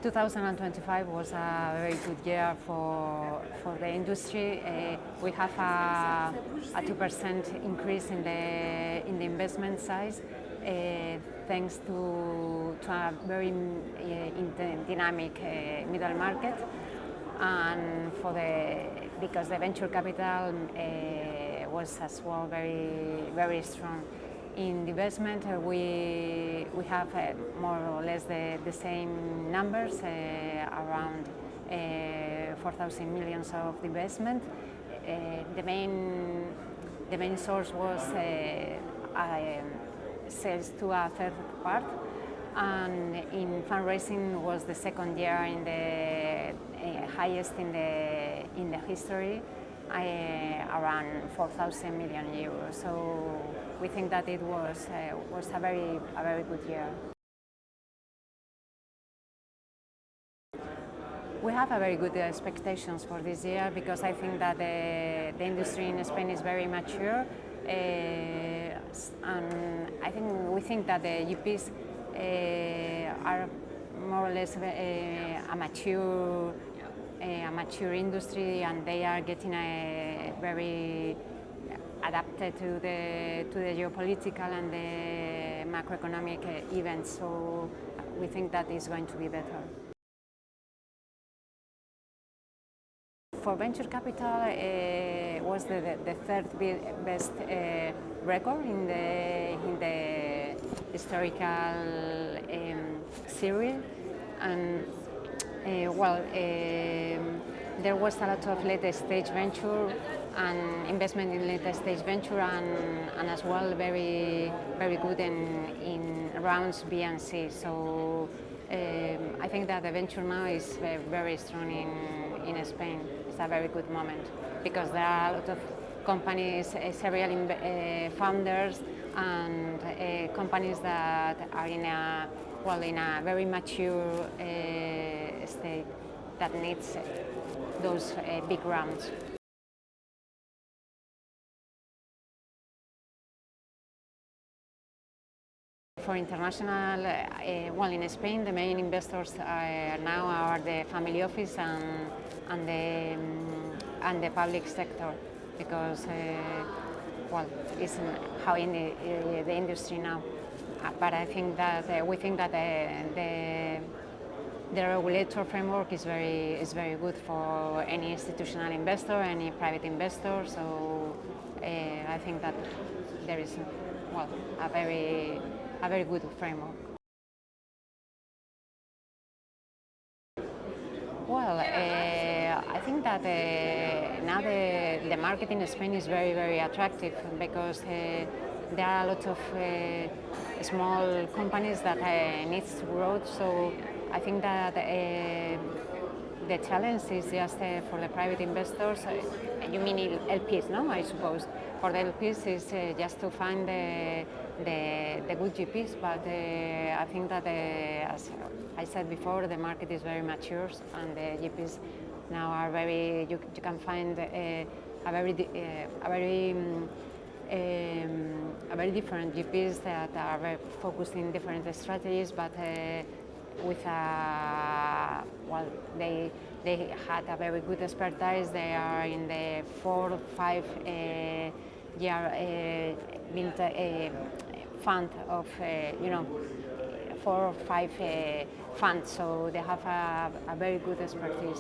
2025 was a very good year for the industry. We have a 2% increase in the investment size, thanks to a very dynamic middle market, and because the venture capital was as well very strong. In investment, we have more or less the same numbers, around 4,000 million of investment. The main source was sales to a third part, and in fundraising was the second year in the highest in the history, around 4,000 million euros. So we think that it was a very good year. We have a very good expectations for this year, because I think that the industry in Spain is very mature, and we think that the GPs are more or less a mature industry, and they are getting very adapted to the geopolitical and the macroeconomic events. So we think that is going to be better. For venture capital, was the third best record in the historical series, and there was a lot of late stage venture and investment in late stage venture, and as well very good in rounds B and C. So I think that the venture now is very strong in Spain. It's a very good moment, because there are a lot of companies, serial founders, and companies that are in a very mature state that needs those big rounds. For international, in Spain, the main investors now are the family office and the public sector, because it's how in the industry now. But I think that we think that the regulator framework is very good for any institutional investor, any private investor. So I think that there is a very good framework. I think that now the market in Spain is very attractive, because there are a lot of small companies that need to grow. So I think that the challenge is just for the private investors. You mean LPs, no? I suppose for the LPs is just to find the good GPs. But I think that, as I said before, the market is very mature, and the GPs now are very. You can find a very different GPs that are very focused in different strategies, but with they had a very good expertise. They are in the 4 or 5 year fund of 4 or 5 funds, so they have a very good expertise.